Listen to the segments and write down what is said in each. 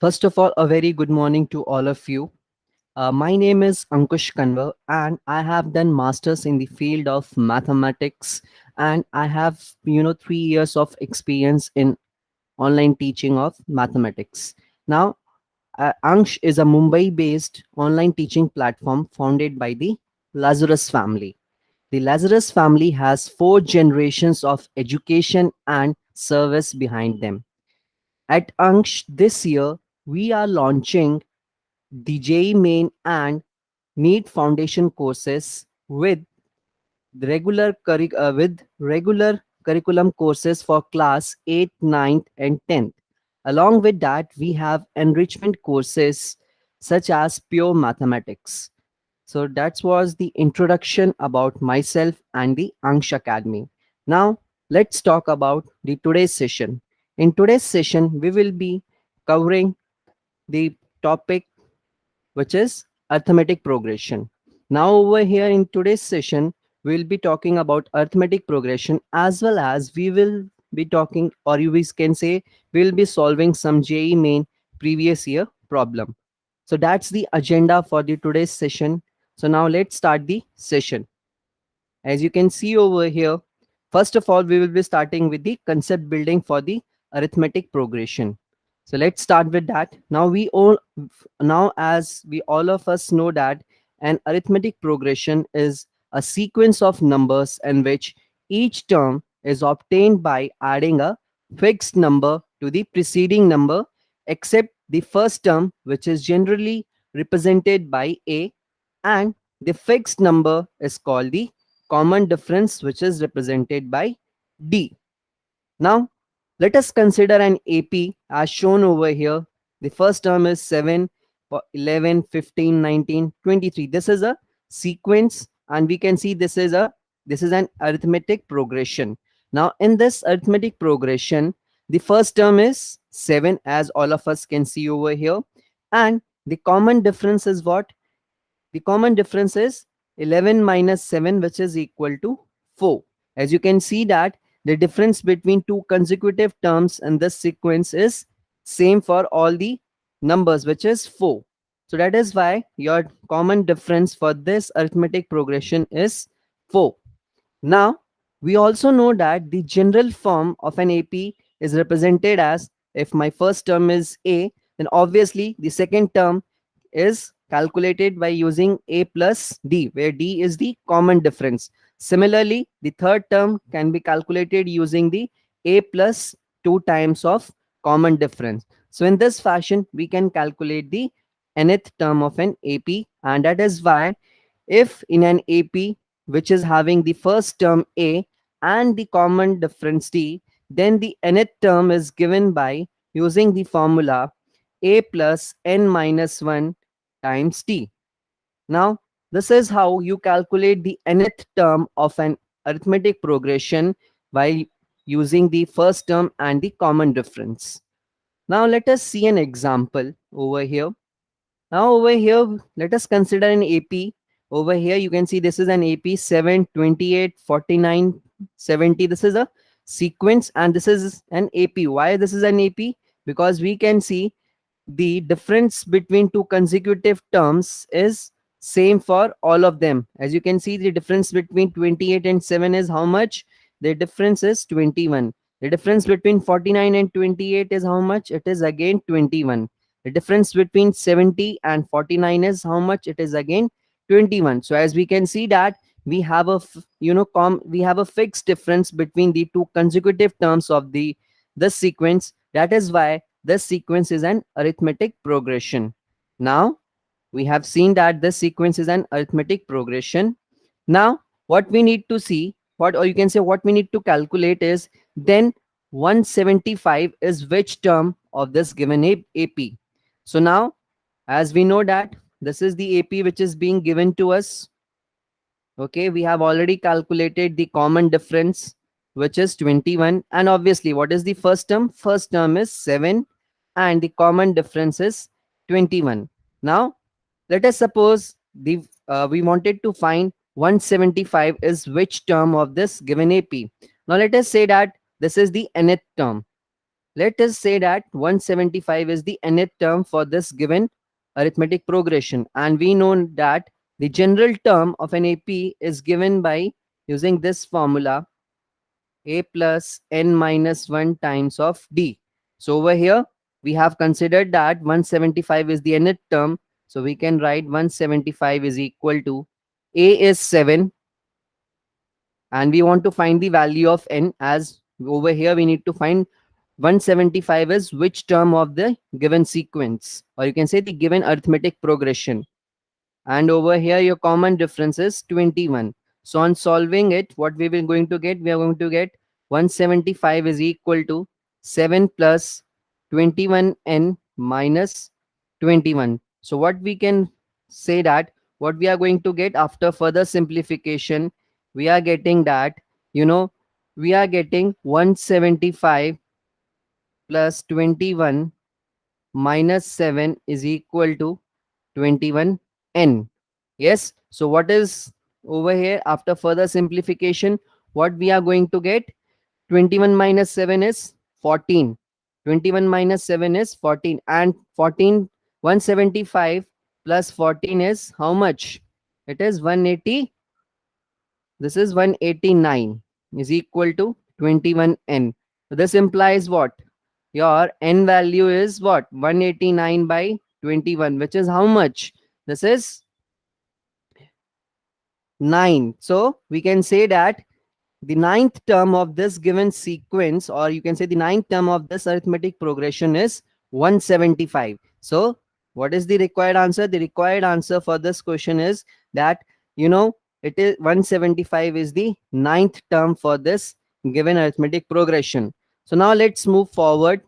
First of all, a very good morning to all of you. My name is Ankush Kanwar, and I have done masters in the field of mathematics, and I have 3 years of experience in online teaching of mathematics. Now, Ansh is a Mumbai-based online teaching platform founded by the Lazarus family. The Lazarus family has 4 generations of education and service behind them. At Ansh this year, we are launching the JEE Main and NEET Foundation courses with regular curriculum courses for class 8th, 9th, and 10th. Along with that, we have enrichment courses such as pure mathematics. So that was the introduction about myself and the Ansh Academy. Now let's talk about the today's session. In today's session, we will be covering the topic which is arithmetic progression. Now, over here in today's session, we will be talking about arithmetic progression as well as we will be talking, or you can say, we will be solving some JEE main previous year problem. So that's the agenda for the today's session. So now let's start the session. As you can see over here, first of all, we will be starting with the concept building for the arithmetic progression. So let's start with that. Now as we all of us know that an arithmetic progression is a sequence of numbers in which each term is obtained by adding a fixed number to the preceding number, except the first term, which is generally represented by a, and the fixed number is called the common difference, which is represented by D. Now, let us consider an AP as shown over here. The first term is 7, 11, 15, 19, 23. This is a sequence, and we can see this is an arithmetic progression. Now, in this arithmetic progression, the first term is 7, as all of us can see over here, and the common difference is what? The common difference is 11 minus 7, which is equal to 4. As you can see that the difference between two consecutive terms in this sequence is same for all the numbers, which is 4. So that is why your common difference for this arithmetic progression is 4. Now, we also know that the general form of an AP is represented as, if my first term is A, then obviously the second term is calculated by using A plus D, where D is the common difference. Similarly, the third term can be calculated using the A plus 2 times of common difference. So in this fashion, we can calculate the nth term of an AP, and that is why if in an AP which is having the first term A and the common difference D, then the nth term is given by using the formula A plus n minus 1 times t. Now, this is how you calculate the nth term of an arithmetic progression by using the first term and the common difference. Now, let us see an example over here. Now, over here, let us consider an AP. Over here, you can see this is an AP 7, 28, 49, 70. This is a sequence, and this is an AP. Why this is an AP? Because we can see the difference between two consecutive terms is same for all of them. As you can see, the difference between 28 and 7 is how much? The difference is 21. The difference between 49 and 28 is how much? It is again 21. The difference between 70 and 49 is how much? It is again 21. So as we can see that we have we have a fixed difference between the two consecutive terms of this sequence. That is why this sequence is an arithmetic progression. Now, we have seen that this sequence is an arithmetic progression. Now, what we need to see, what or you can say what we need to calculate is then 175 is which term of this given AP. So now, as we know that this is the AP which is being given to us. Okay, we have already calculated the common difference, which is 21. And obviously, what is the first term? First term is 7 and the common difference is 21. Now, let us suppose we wanted to find 175 is which term of this given AP. Now, let us say that this is the nth term. Let us say that 175 is the nth term for this given arithmetic progression, and we know that the general term of an AP is given by using this formula, a plus n minus 1 times of d. So over here we have considered that 175 is the nth term, so we can write 175 is equal to a is 7, and we want to find the value of n. As over here we need to find 175 is which term of the given sequence, or you can say the given arithmetic progression. And over here your common difference is 21. So on solving it, what we will going to get, we are going to get 175 is equal to 7 plus 21n minus 21. So what we can say that, what we are going to get after further simplification, we are getting that, you know, we are getting 175 plus 21 minus 7 is equal to 21n. Yes. So what is over here after further simplification? What we are going to get? 21 minus 7 is 14. 21 minus 7 is 14. And 14, 175 plus 14 is how much? It is 180. This is 189 is equal to 21n. So this implies what? Your n value is what? 189 by 21, which is how much? This is 9. So we can say that the ninth term of this given sequence, or you can say the ninth term of this arithmetic progression, is 175. So what is the required answer? The required answer for this question is that, you know, it is 175 is the ninth term for this given arithmetic progression. So now let's move forward.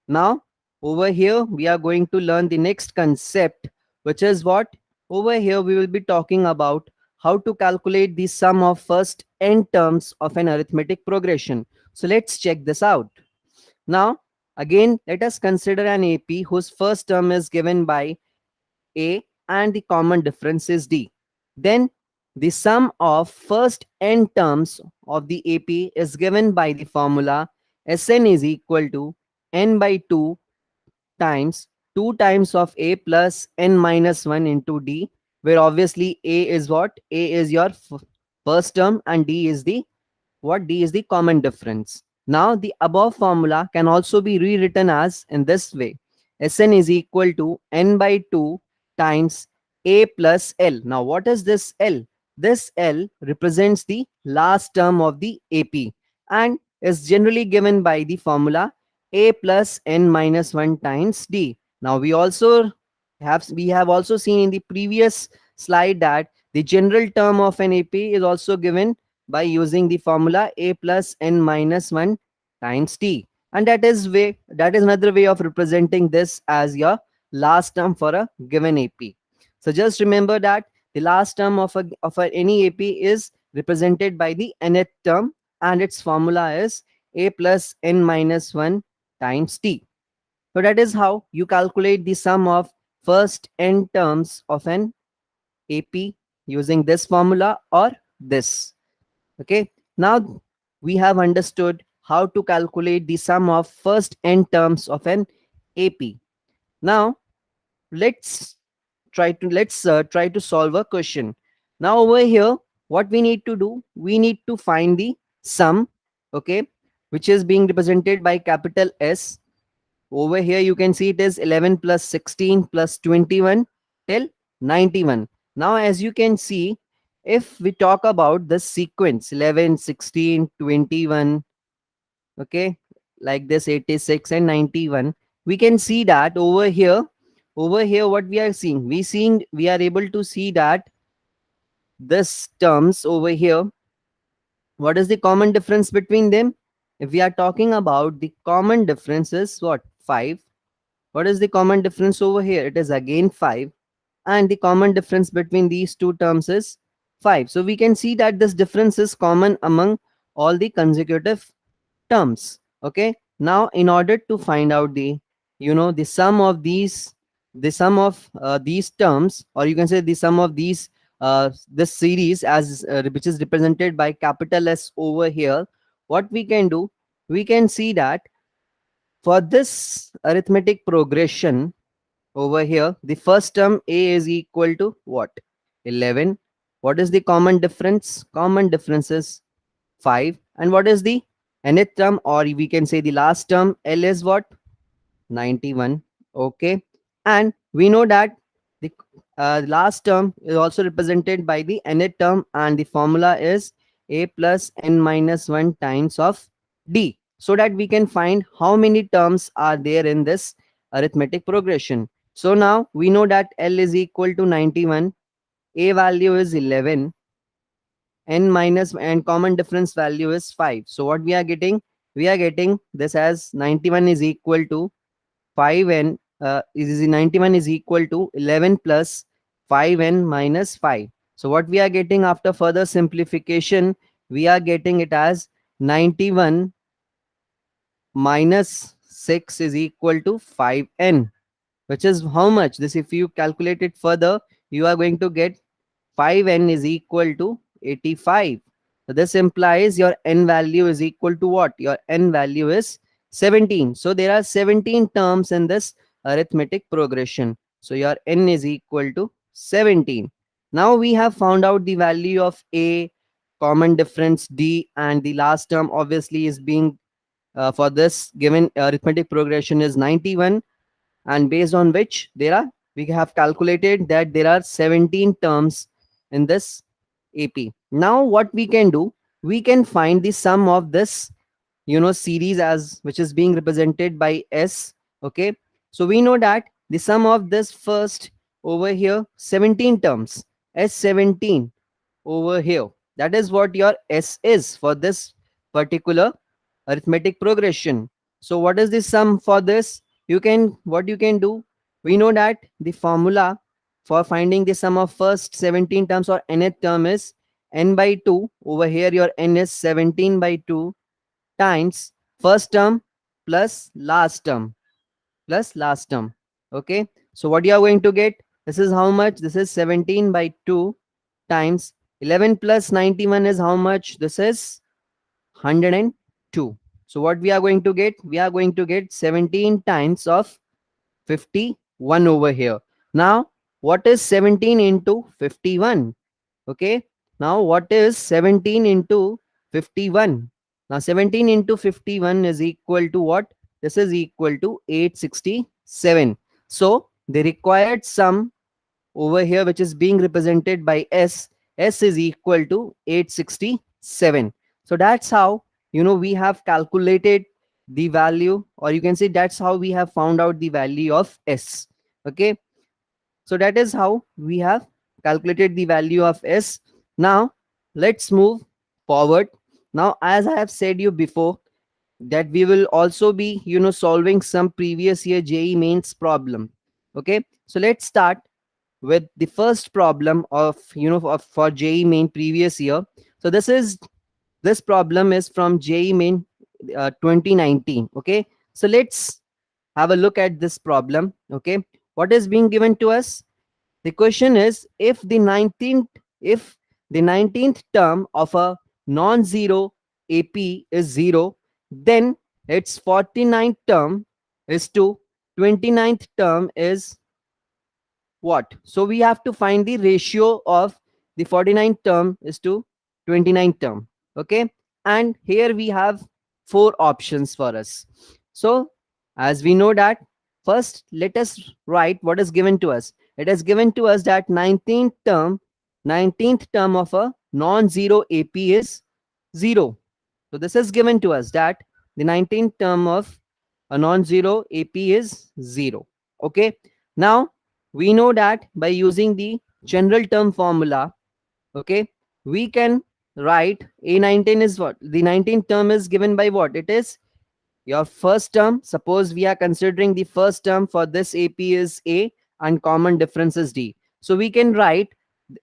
Now, over here, we are going to learn the next concept, which is what? Over here, we will be talking about how to calculate the sum of first n terms of an arithmetic progression. So let's check this out. Now, again, let us consider an AP whose first term is given by A and the common difference is D. Then the sum of first n terms of the AP is given by the formula Sn is equal to n by 2 times 2 times of a plus n minus 1 into d, where obviously a is what? A is your first term and d is the what? D is the common difference. Now the above formula can also be rewritten as in this way: Sn is equal to n by 2 times a plus l. Now what is this l? This l represents the last term of the AP and is generally given by the formula a plus n minus 1 times d. Now we have also seen in the previous slide that the general term of an AP is also given by using the formula a plus n minus 1 times t, and that is another way of representing this as your last term for a given AP. So just remember that the last term of any AP is represented by the nth term, and its formula is a plus n minus 1 times t. So that is how you calculate the sum of first n terms of an AP using this formula or this. Okay, now we have understood how to calculate the sum of first n terms of an AP. Now let's try to solve a question. Now over here, what we need to do, we need to find the sum, okay, which is being represented by capital S. Over here you can see it is 11 plus 16 plus 21 till 91. Now as you can see, if we talk about the sequence 11, 16, 21, okay, like this 86 and 91, we can see that over here what we are seeing, we are able to see that this terms over here, what is the common difference between them? If we are talking about the common difference is what? 5. What is the common difference over here? It is again 5. And the common difference between these two terms is 5. So we can see that this difference is common among all the consecutive terms. Okay. Now, in order to find out the sum of these terms, or you can say the sum of this series as which is represented by capital S over here, what we can do, we can see that For this arithmetic progression over here, the first term a is equal to what? 11. What is the common difference? Common difference is 5. And what is the nth term, or we can say the last term? L is what? 91. Okay. And we know that the last term is also represented by the nth term, and the formula is a plus n minus 1 times of d, so that we can find how many terms are there in this arithmetic progression. So now we know that L is equal to 91, a value is 11, n minus and common difference value is 5. So what we are getting? We are getting this as 91 is equal to 5n, is 91 is equal to 11 plus 5n minus 5. So what we are getting after further simplification, we are getting it as 91 minus 6 is equal to 5n, which is how much? This, if you calculate it further, you are going to get 5n is equal to 85. So this implies your n value is equal to what? Your n value is 17. So there are 17 terms in this arithmetic progression. So your n is equal to 17. Now we have found out the value of a, common difference d, and the last term obviously is being for this given arithmetic progression is 91, and based on which there are, we have calculated that there are 17 terms in this AP. Now what we can do, we can find the sum of this series as which is being represented by S. Okay, so we know that the sum of this first over here 17 terms, S17 over here, that is what your S is for this particular arithmetic progression. So what is the sum for this? You can, what you can do, we know that the formula for finding the sum of first 17 terms or nth term is n by 2. Over here your n is 17 by 2 times first term plus last term, plus last term. Okay, so what you are going to get, this is how much? This is 17 by 2 times 11 plus 91 is how much? This is 102. So what we are going to get? We are going to get 17 times of 51 over here. Now, what is 17 into 51? Okay. Now, what is 17 into 51? Now, 17 into 51 is equal to what? This is equal to 867. So, the required sum over here, which is being represented by S is equal to 867. So that's how we have calculated the value, or you can say that's how we have found out the value of S. Okay, so that is how we have calculated the value of S. Now let's move forward. Now, as I have said you before, that we will also be solving some previous year JEE mains problem. Okay, so let's start with the first problem of for JEE main previous year. So this problem is from JEE main 2019. Okay, so let's have a look at this problem. Okay, what is being given to us? The question is, if the 19th term of a non-zero AP is 0, then its 49th term is 2, 29th term is what? So we have to find the ratio of the 49th term is to 29th term. Okay, and here we have four options for us. So as we know that, first let us write what is given to us. It is given to us that 19th term of a non-zero AP is 0. So this is given to us that the 19th term of a non-zero AP is 0. Okay, now we know that by using the general term formula, okay, we can write A19 is what? The 19th term is given by what? It is your first term. Suppose we are considering the first term for this AP is A and common difference is D. So we can write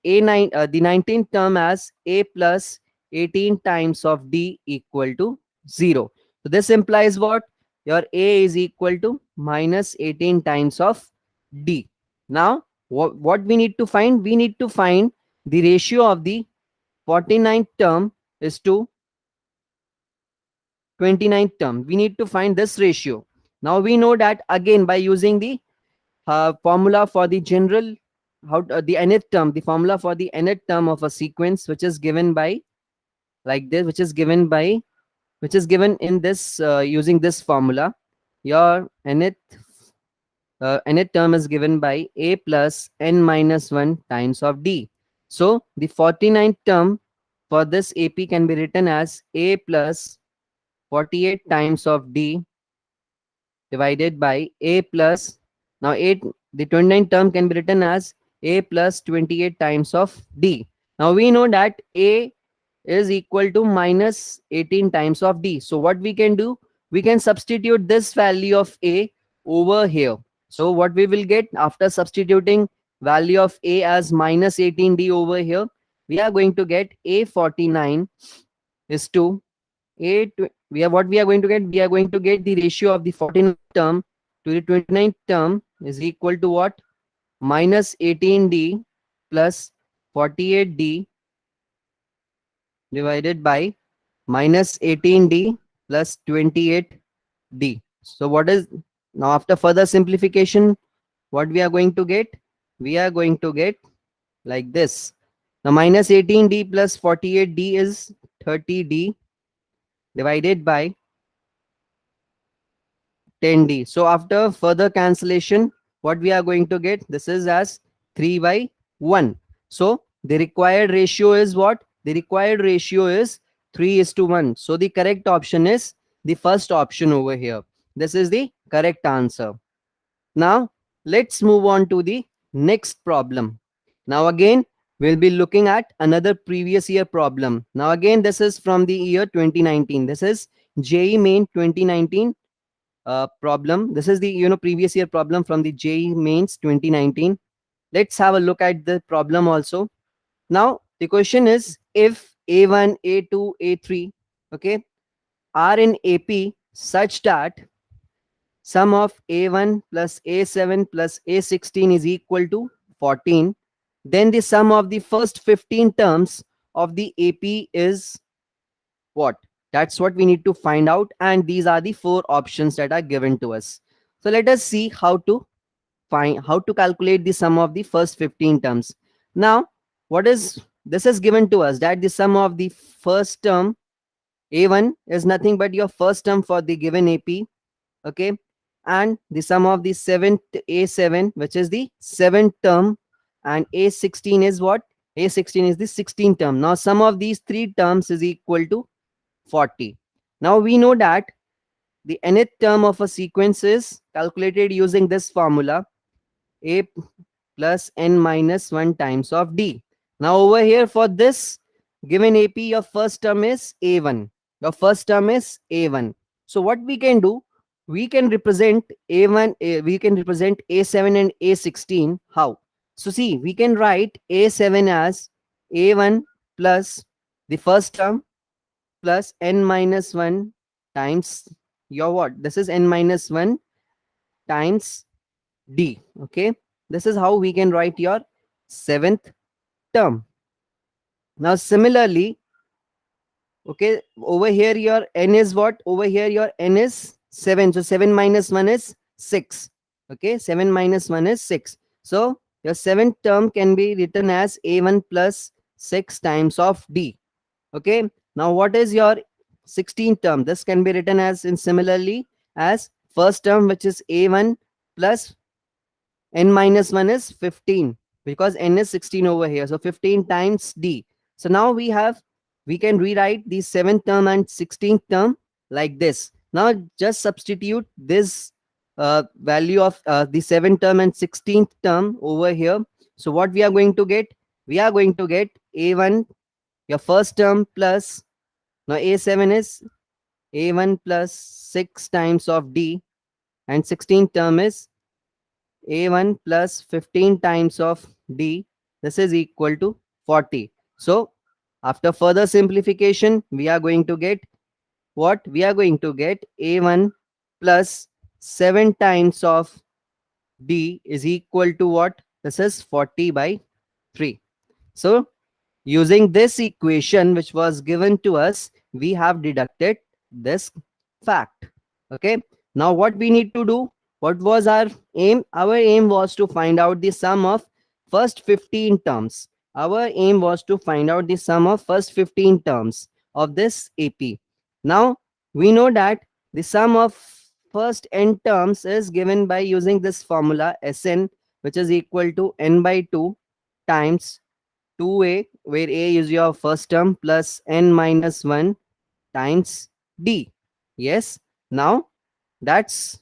the 19th term as A plus 18 times of D equal to 0. So this implies what? Your A is equal to minus 18 times of D. Now, what we need to find? We need to find the ratio of the 49th term is to 29th term. We need to find this ratio. Now we know that again by using the formula for the general, the nth term, the formula for the nth term of a sequence, which is given by like this, which is given in this using this formula. Your nth term is given by a plus n minus 1 times of d. So the 49th term for this AP can be written as a plus 48 times of d divided by a plus, now 8, the 29th term can be written as a plus 28 times of d. Now we know that a is equal to minus 18 times of d. So what we can do, we can substitute this value of a over here. So what we will get after substituting value of a as minus 18d over here, we are going to get a 49 is to we are what we are going to get, we are going to get the ratio of the 49th term to the 29th term is equal to what, minus 18d plus 48d divided by minus 18d plus 28d. So what is, now after further simplification, what we are going to get, we are going to get like this. Now minus 18d plus 48d is 30d divided by 10d. So after further cancellation, what we are going to get, this is as 3 by 1. So the required ratio is what? The required ratio is 3 is to 1. So the correct option is the first option over here. This is the correct answer. Now let's move on to the next problem. Now again, we'll be looking at another previous year problem. Now again, this is from the year 2019. This is JEE Main 2019 problem. This is the previous year problem from the JEE Mains 2019. Let's have a look at the problem also. Now the question is, if A1, A2, A3, okay, are in AP such that sum of A1 plus A7 plus A16 is equal to 14, then the sum of the first 15 terms of the AP is what? That's what we need to find out, and these are the four options that are given to us. So let us see how to calculate the sum of the first 15 terms. Now what is this is given to us, that the sum of the first term A1 is nothing but your first term for the given AP, okay, and the sum of the seventh A7, which is the seventh term, and A16 is what? A16 is the 16th term. Now sum of these three terms is equal to 40. Now we know that the nth term of a sequence is calculated using this formula, a plus n minus 1 times of d. Now over here for this given AP, your first term is a1. Your first term is a1. So what we can do, we can represent a1, we can represent a7 and a16. How? So see, we can write a7 as a1 plus the first term plus n minus 1 times your what? This is n minus 1 times d. Okay. This is how we can write your seventh term. Now similarly, okay, over here your n is what? Over here your n is 7. So 7 minus 1 is 6. Okay. 7 minus 1 is 6. So your seventh term can be written as a1 plus 6 times of d. Okay. Now what is your 16th term? This can be written as in similarly as first term, which is a1 plus n minus 1 is 15, because n is 16 over here. So 15 times d. So now we can rewrite the 7th term and 16th term like this. Now just substitute this value of the 7th term and 16th term over here. So what we are going to get? We are going to get a1, your first term, plus, now a7 is a1 plus 6 times of d, and 16th term is a1 plus 15 times of d. This is equal to 40. So after further simplification, we are going to get what? We are going to get a1 plus 7 times of d is equal to what? This is 40 by 3. So using this equation which was given to us, we have deducted this fact. Okay. Now what we need to do? What was our aim? Our aim was to find out the sum of first 15 terms. Our aim was to find out the sum of first 15 terms of this AP. Now we know that the sum of first n terms is given by using this formula Sn, which is equal to n by 2 times 2a, where a is your first term, plus n minus 1 times d. Yes. Now that's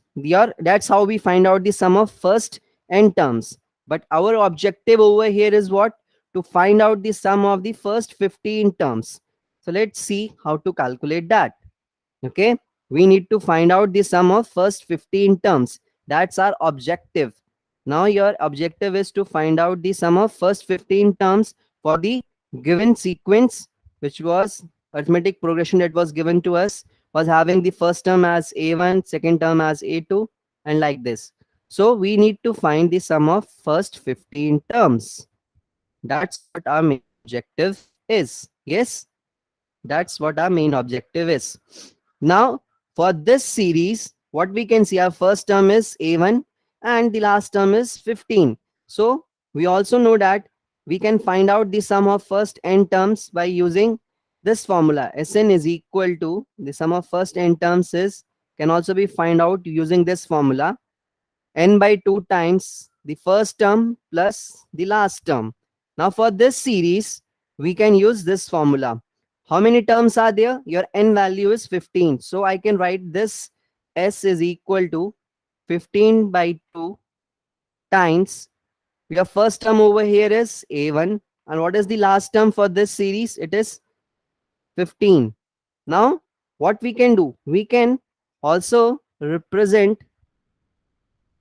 how we find out the sum of first n terms. But our objective over here is what? To find out the sum of the first 15 terms. So let's see how to calculate that. Okay, we need to find out the sum of first 15 terms. That's our objective. Now your objective is to find out the sum of first 15 terms for the given sequence, which was arithmetic progression that was given to us, was having the first term as a1, second term as a2, and like this. So we need to find the sum of first 15 terms. That's what our main objective is. Yes, that's what our main objective is. Now, for this series, what we can see, our first term is a1 and the last term is 15. So, we also know that we can find out the sum of first n terms by using this formula. Sn is equal to the sum of first n terms is can also be find out using this formula, n by 2 times the first term plus the last term. Now for this series, we can use this formula. How many terms are there? Your n value is 15. So I can write this s is equal to 15 by 2 times your first term over here is a1. And what is the last term for this series? It is 15. Now what we can do? We can also represent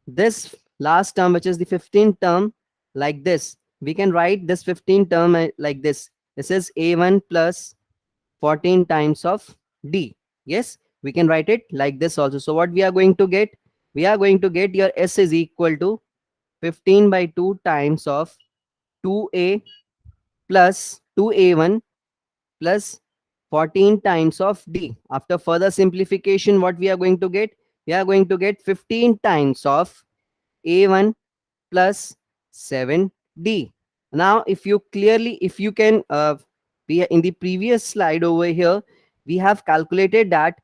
this last term, which is the 15th term, like this. We can write this 15th term like this. This is a1 plus 14 times of d. Yes, we can write it like this also. So what we are going to get? We are going to get your s is equal to 15 by 2 times of 2a plus 2a1 plus 14 times of d. After further simplification, what we are going to get? We are going to get 15 times of a1 plus 7d. Now if you clearly, if you can we in the previous slide over here, we have calculated that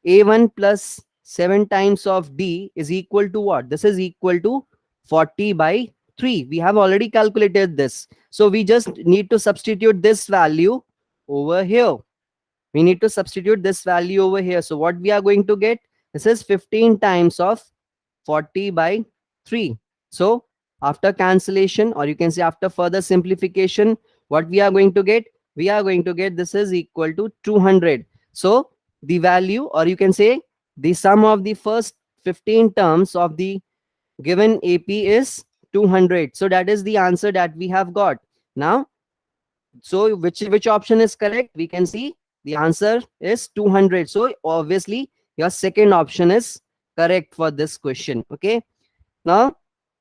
a1 plus 7 times of d is equal to what? This is equal to 40 by 3. We have already calculated this, so we just need to substitute this value over here. We need to substitute this value over here. So what we are going to get? This is 15 times of 40 by 3. So after cancellation, or you can say after further simplification, what we are going to get? We are going to get this is equal to 200. So the value, or you can say the sum of the first 15 terms of the given AP is 200. So that is the answer that we have got. Now, so which option is correct? We can see the answer is 200. So obviously your second option is correct for this question. Okay. Now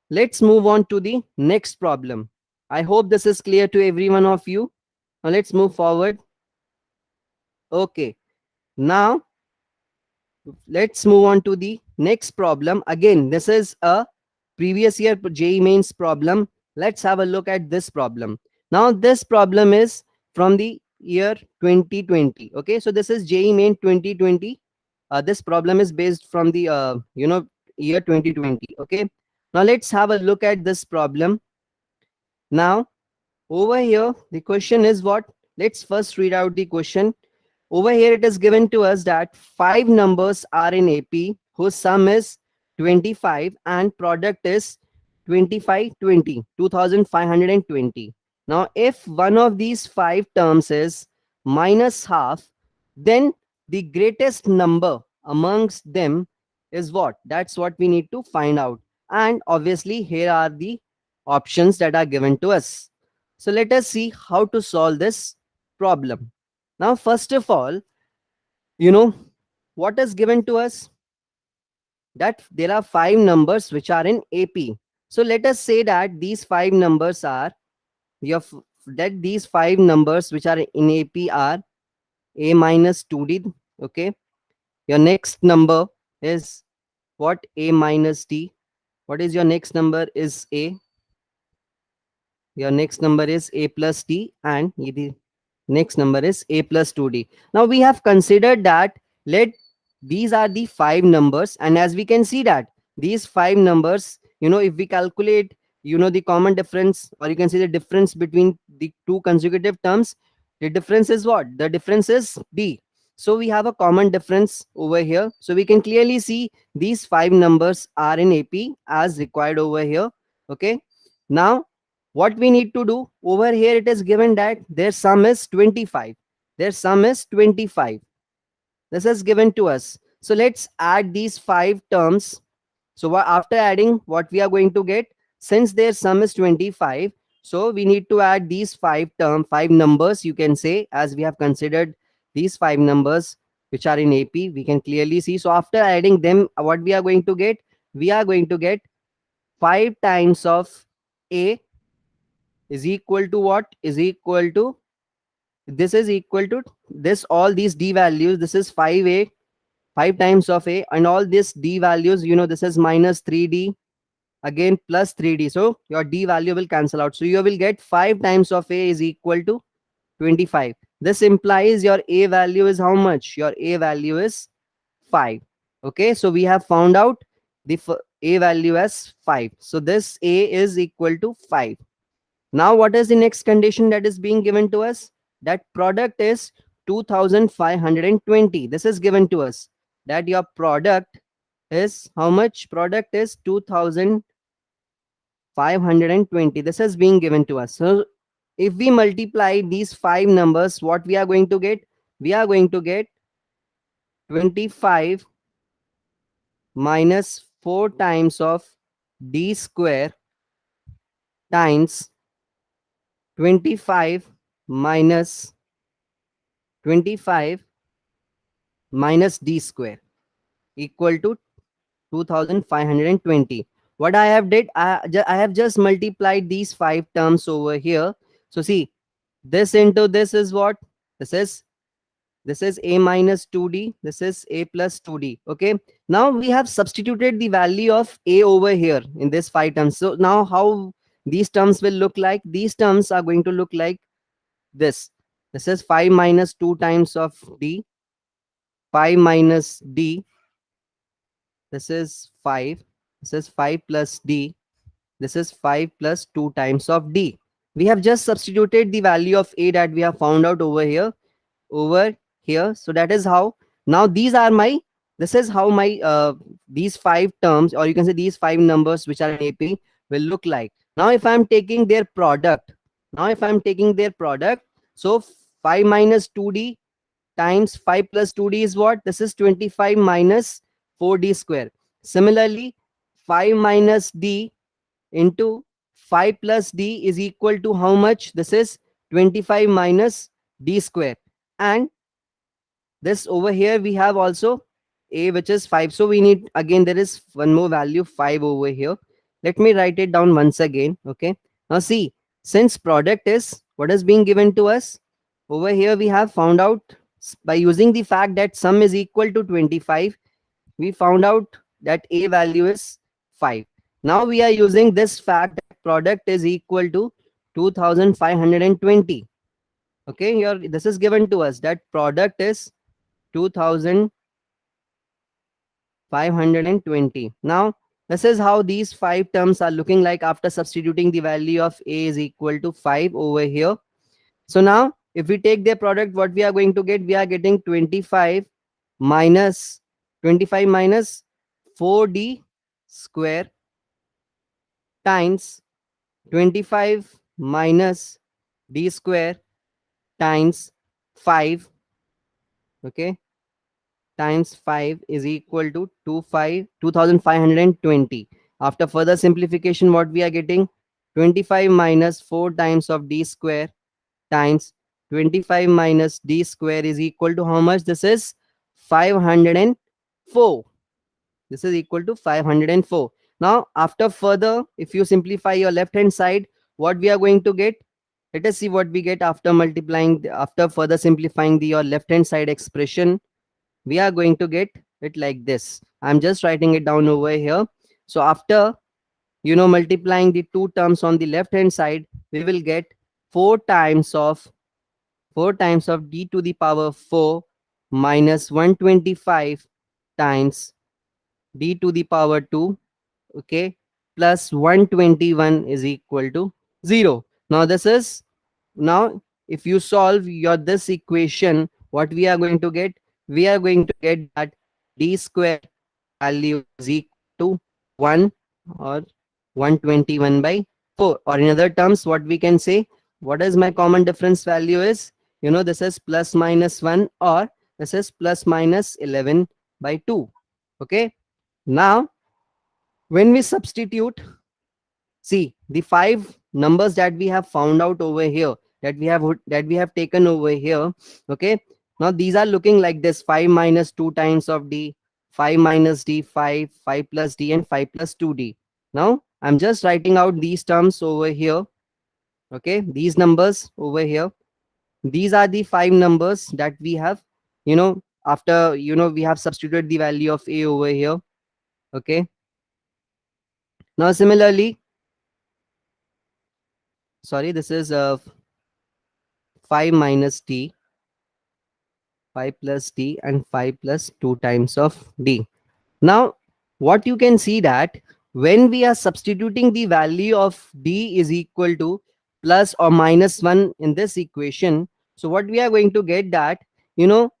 let's move on to the next problem. I hope this is clear to every one of you. Now let's move forward. Okay. Now let's move on to the next problem. Again, this is a previous year JEE mains problem. Let's have a look at this problem. Now this problem is from the year 2020. Okay, so this is JEE main 2020. This problem is based from the year 2020. Okay, now let's have a look at this problem. Now over here the question is what? Let's first read out the question. Over here it is given to us that 5 numbers are in AP whose sum is 25 and product is 2520, 2520. Now if one of these 5 terms is minus half, then the greatest number amongst them is what? That's what we need to find out. And obviously here are the options that are given to us. So let us see how to solve this problem. Now, first of all, you know what is given to us? That there are 5 numbers which are in AP. So let us say that these 5 numbers are that these 5 numbers which are in AP are a minus 2d. Okay, your next number is what? A minus D. What is your next number? Is A. Your next number is A plus D, and the next number is A plus 2D. Now we have considered that, let these are the five numbers, and as we can see that these five numbers, if we calculate, the common difference, or you can see the difference between the two consecutive terms, the difference is what? The difference is D. So we have a common difference over here. So we can clearly see these five numbers are in AP as required over here. Okay. Now what we need to do over here, it is given that their sum is 25. Their sum is 25. This is given to us. So let's add these five terms. So after adding, what we are going to get, since their sum is 25, so we need to add these five numbers, you can say, as we have considered these five numbers which are in AP, we can clearly see. So after adding them, what we are going to get, we are going to get 5 times of A is equal to what? Is equal to, this is equal to this, all these D values, this is 5A, 5 times of A, and all these D values, this is minus 3D, again plus 3D. So your D value will cancel out. So you will get 5 times of A is equal to 25. This implies your A value is how much? Your A value is 5. Okay, so we have found out the A value as 5. So this A is equal to 5. Now, what is the next condition that is being given to us? That product is 2520. This is given to us. That your product is how much? Product is 2520. This is being given to us. So, if we multiply these five numbers, what we are going to get? We are going to get 25 minus 4 times of D square times 25 minus 25 minus D square equal to 2520. What I have did, I have just multiplied these five terms over here. So see, this into this is what? This is A minus 2D. This is A plus 2D. Okay. Now we have substituted the value of A over here in this five terms. So now how these terms will look like? These terms are going to look like this. This is 5 minus 2 times of D. 5 minus D. This is 5. This is 5 plus D. This is 5 plus 2 times of D. We have just substituted the value of A that we have found out over here. So that is how, now these are my, this is how my these five terms, or you can say these five numbers which are in AP will look like. Now if I'm taking their product, so 5 minus 2D times 5 plus 2D is what? This is 25 minus 4D square. Similarly, 5 minus D into 5 plus D is equal to how much? This is 25 minus D square. And this over here we have also A, which is 5. So we need, again, there is one more value 5 over here. Let me write it down once again. Okay. Now see, since product is what is being given to us over here, we have found out by using the fact that sum is equal to 25. We found out that A value is 5. Now we are using this fact that product is equal to 2520. Okay, here this is given to us that product is 2520. Now this is how these five terms are looking like after substituting the value of A is equal to 5 over here. So now if we take their product, what we are going to get? We are getting 25 minus 4D square times 25 minus D square times 5. Okay, times 5 is equal to 2520. After further simplification, what we are getting? 25 minus 4 times of D square times 25 minus D square is equal to how much? This is 504. This is equal to 504. Now after further, if you simplify your left hand side, what we are going to get? Let us see what we get after multiplying, after further simplifying your left hand side expression. We are going to get, it like this. I'm just writing it down over here. So after, multiplying the two terms on the left hand side, we will get 4 times of 4 times of d to the power 4 minus 125 times d to the power 2, okay, plus 121 is equal to 0. Now this is, now if you solve your this equation, what we are going to get? We are going to get that d square value is equal to 1 or 121 by 4, or in other terms what we can say, what is my common difference value is, this is plus minus 1, or this is plus minus 11 by 2. Okay, now when we substitute, see the five numbers that we have found out over here, that we have taken over here. Okay, now these are looking like this: 5 minus 2 times of d, 5 minus d, 5 plus d, and 5 plus 2d. Now I'm just writing out these terms over here. Okay, these numbers over here, these are the five numbers that we have, after we have substituted the value of a over here. Okay, now similarly, sorry, this is 5 minus d, 5 plus d, and 5 plus 2 times of d. Now what you can see that when we are substituting the value of d is equal to plus or minus 1 in this equation, so what we are going to get that, you know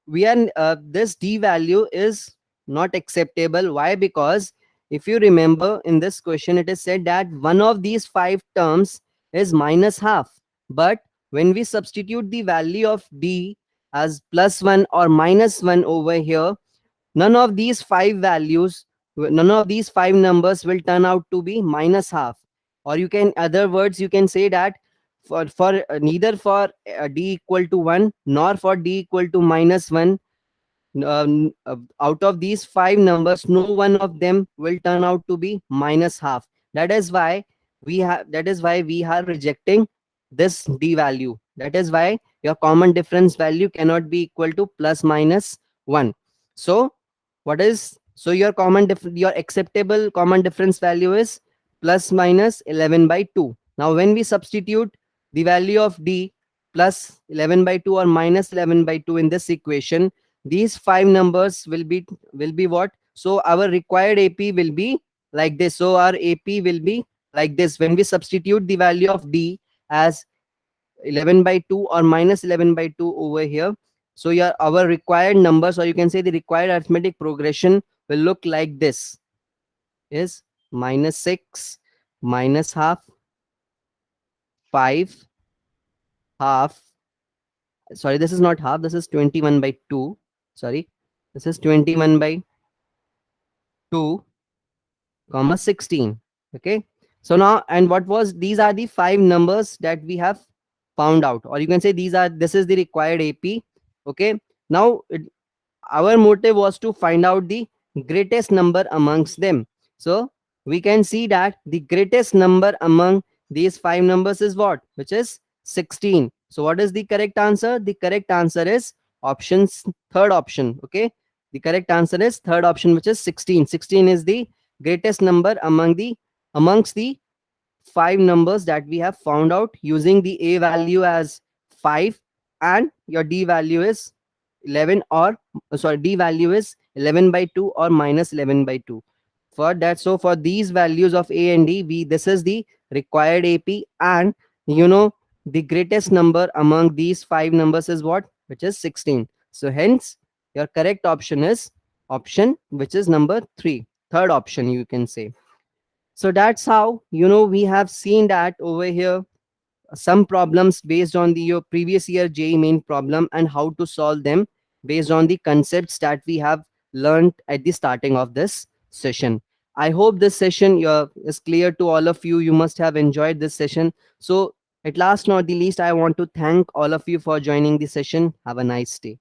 we are this d value is not acceptable. Why? Because if you remember, in this question it is said that one of these five terms is minus half, but when we substitute the value of d as plus 1 or minus 1 over here, none of these five values, none of these five numbers will turn out to be minus half. Or you can, other words, you can say that for neither for d equal to 1 nor for d equal to minus 1, out of these five numbers, no one of them will turn out to be minus half. That is why we are rejecting this d value. That is why your common difference value cannot be equal to plus minus 1. So your acceptable common difference value is plus minus 11 by 2. Now when we substitute the value of d plus 11 by 2 or minus 11 by 2 in this equation, these five numbers will be what? So our required ap will be like this. So our ap will be like this when we substitute the value of d as 11 by 2 or minus 11 by 2 over here. So our required numbers, or you can say the required arithmetic progression, will look like this: is minus 6, minus half, 5, half, sorry, this is not half, this is 21 by 2, sorry, this is 21 by 2 comma 16. Okay, so now, and what was, these are the five numbers that we have found out, or you can say this is the required ap. Okay, now our motive was to find out the greatest number amongst them. So we can see that the greatest number among these five numbers is what? Which is 16. So what is the correct answer? The correct answer is third option. Okay, the correct answer is third option, which is 16. 16 is the greatest number amongst the five numbers that we have found out using the a value as 5, and your d value is 11, or sorry, d value is 11 by 2 or minus 11 by 2 for that. So for these values of a and d, this is the required ap, and you know the greatest number among these five numbers is what? Which is 16. So hence your correct option is option which is number 3, third option, you can say. So that's how, we have seen that over here some problems based on the your previous year JEE main problem and how to solve them based on the concepts that we have learned at the starting of this session. I hope this session is clear to all of you. You must have enjoyed this session. So at last not the least, I want to thank all of you for joining the session. Have a nice day.